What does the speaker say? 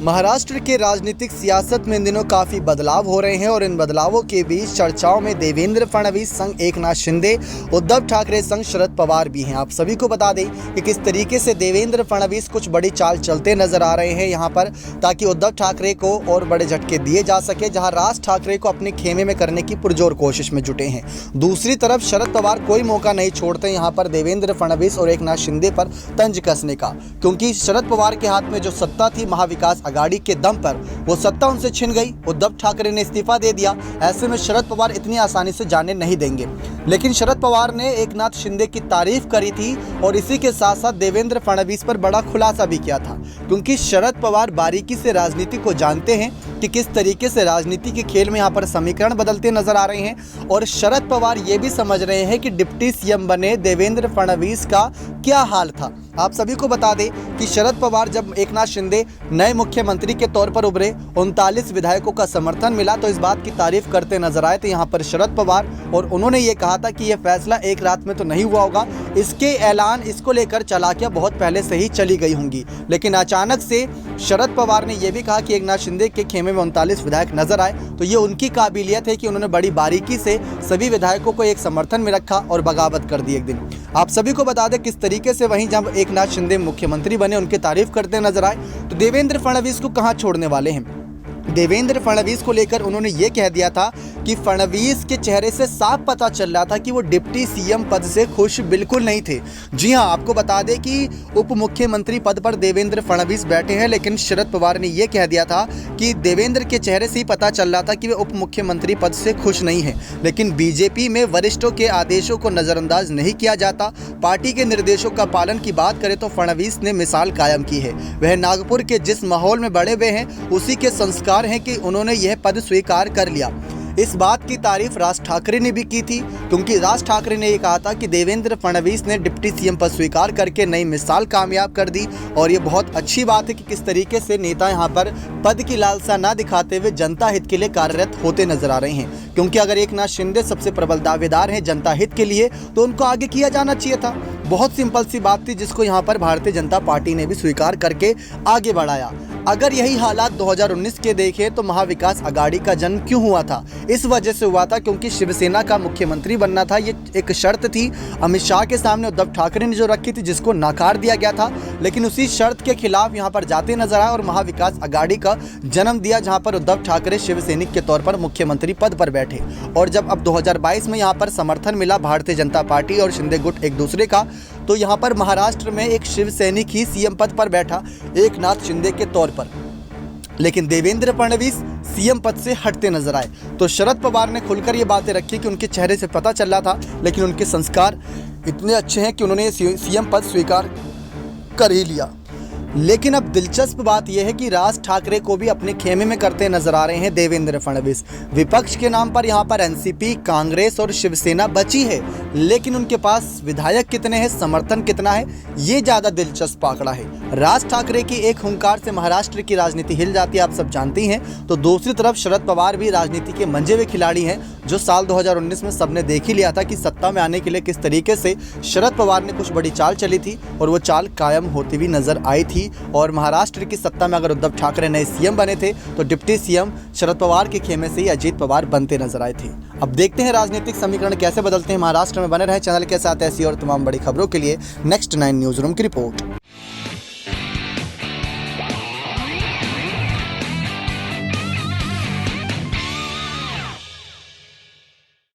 महाराष्ट्र के राजनीतिक सियासत में इन दिनों काफ़ी बदलाव हो रहे हैं और इन बदलावों के बीच चर्चाओं में देवेंद्र फडणवीस संग एकनाथ शिंदे, उद्धव ठाकरे संग शरद पवार भी हैं। आप सभी को बता दें कि किस तरीके से देवेंद्र फडणवीस कुछ बड़ी चाल चलते नजर आ रहे हैं यहाँ पर, ताकि उद्धव ठाकरे को और बड़े झटके दिए जा सके, जहाँ राज ठाकरे को अपने खेमे में करने की पुरजोर कोशिश में जुटे हैं। दूसरी तरफ शरद पवार कोई मौका नहीं छोड़ते यहाँ पर देवेंद्र फडणवीस और एकनाथ शिंदे पर तंज कसने का, क्योंकि शरद पवार के हाथ में जो सत्ता थी महाविकास आघाड़ी के दम पर, वो सत्ता उनसे छिन गई। उद्धव ठाकरे ने इस्तीफा दे दिया। ऐसे में शरद पवार इतनी आसानी से जाने नहीं देंगे। लेकिन शरद पवार ने एकनाथ शिंदे की तारीफ करी थी और इसी के साथ साथ देवेंद्र फडणवीस पर बड़ा खुलासा भी किया था, क्योंकि शरद पवार बारीकी से राजनीति को जानते हैं कि किस तरीके से राजनीति के खेल में यहाँ पर समीकरण बदलते नजर आ रहे हैं। और शरद पवार ये भी समझ रहे हैं कि डिप्टी सीएम बने देवेंद्र फडणवीस का क्या हाल था। आप सभी को बता दें कि शरद पवार जब एकनाथ शिंदे नए मुख्यमंत्री के तौर पर उभरे, 39 विधायकों का समर्थन मिला, तो इस बात की तारीफ करते नजर आए थे यहाँ पर शरद पवार। और उन्होंने ये कहा था कि यह फैसला एक रात में तो नहीं हुआ होगा, इसके ऐलान, इसको लेकर चालाकियां बहुत पहले से ही चली गई होंगी। लेकिन अचानक से शरद पवार ने यह भी कहा कि एकनाथ शिंदे के खेमे में 39 विधायक नजर आए, तो ये उनकी काबिलियत है कि उन्होंने बड़ी बारीकी से सभी विधायकों को एक समर्थन में रखा और बगावत कर दी एक दिन। आप सभी को बता दें किस तरीके से वहीं जब एकनाथ शिंदे मुख्यमंत्री बने, उनकी तारीफ करते नजर आए, तो देवेंद्र फडणवीस को कहां छोड़ने वाले हैं। देवेंद्र फडणवीस को लेकर उन्होंने ये कह दिया था कि फडणवीस के चेहरे से साफ पता चल रहा था कि वो डिप्टी सीएम पद से खुश बिल्कुल नहीं थे। जी हां, आपको बता दें कि उप मुख्यमंत्री पद पर देवेंद्र फडणवीस बैठे हैं, लेकिन शरद पवार ने यह कह दिया था कि देवेंद्र के चेहरे से ही पता चल रहा था कि वे उप मुख्यमंत्री पद से खुश नहीं हैं। लेकिन बीजेपी में वरिष्ठों के आदेशों को नजरअंदाज नहीं किया जाता। पार्टी के निर्देशों का पालन की बात करें तो फडणवीस ने मिसाल कायम की है। वह नागपुर के जिस माहौल में बड़े हुए हैं, उसी के संस्कार हैं कि उन्होंने यह पद स्वीकार कर लिया। इस बात की तारीफ राज ठाकरे ने भी की थी, क्योंकि राज ठाकरे ने यह कहा था कि देवेंद्र फडणवीस ने डिप्टी सीएम पद स्वीकार करके नई मिसाल कामयाब कर दी। और ये बहुत अच्छी बात है कि किस तरीके से नेता यहाँ पर पद की लालसा ना दिखाते हुए जनता हित के लिए कार्यरत होते नजर आ रहे हैं। क्योंकि अगर एकनाथ शिंदे सबसे प्रबल दावेदार हैं जनता हित के लिए, तो उनको आगे किया जाना चाहिए था। बहुत सिंपल सी बात थी, जिसको यहाँ पर भारतीय जनता पार्टी ने भी स्वीकार करके आगे बढ़ाया। अगर यही हालात 2019 के देखें तो महाविकास आघाड़ी का जन्म क्यों हुआ था? इस वजह से हुआ था क्योंकि शिवसेना का मुख्यमंत्री बनना था। ये एक शर्त थी अमित शाह के सामने उद्धव ठाकरे ने जो रखी थी, जिसको नकार दिया गया था। लेकिन उसी शर्त के खिलाफ यहाँ पर जाते नजर आए और महाविकास आघाड़ी का जन्म दिया, जहाँ पर उद्धव ठाकरे शिवसैनिक के तौर पर मुख्यमंत्री पद पर बैठे। और जब अब 2022 में यहाँ पर समर्थन मिला भारतीय जनता पार्टी और शिंदे गुट एक दूसरे का, तो यहाँ पर महाराष्ट्र में एक शिवसैनिक ही सीएम पद पर बैठा एकनाथ शिंदे के तौर पर। लेकिन देवेंद्र फडणवीस सीएम पद से हटते नजर आए, तो शरद पवार ने खुलकर ये बातें रखी कि उनके चेहरे से पता चल रहा था, लेकिन उनके संस्कार इतने अच्छे हैं कि उन्होंने सीएम पद स्वीकार कर ही लिया। लेकिन अब दिलचस्प बात यह है कि राज ठाकरे को भी अपने खेमे में करते नजर आ रहे हैं देवेंद्र फडणवीस। विपक्ष के नाम पर यहाँ पर एनसीपी, कांग्रेस और शिवसेना बची है, लेकिन उनके पास विधायक कितने हैं, समर्थन कितना है, ये ज्यादा दिलचस्प आंकड़ा है। राज ठाकरे की एक हुंकार से महाराष्ट्र की राजनीति हिल जाती है, आप सब जानती हैं। तो दूसरी तरफ शरद पवार भी राजनीति के मंजे हुए खिलाड़ी हैं, जो साल 2019 में सबने देख ही लिया था कि सत्ता में आने के लिए किस तरीके से शरद पवार ने कुछ बड़ी चाल चली थी और वो चाल कायम होती हुई नजर आई थी। और महाराष्ट्र की सत्ता में अगर उद्धव ठाकरे नए सीएम बने थे, तो डिप्टी सीएम शरद पवार के खेमे से ही अजीत पवार बनते नजर आए थे। अब देखते हैं राजनीतिक समीकरण कैसे बदलते हैं महाराष्ट्र में। बने रहे चैनल के साथ ऐसी और तमाम बड़ी खबरों के लिए। नेक्स्ट 9 न्यूज रूम की रिपोर्ट।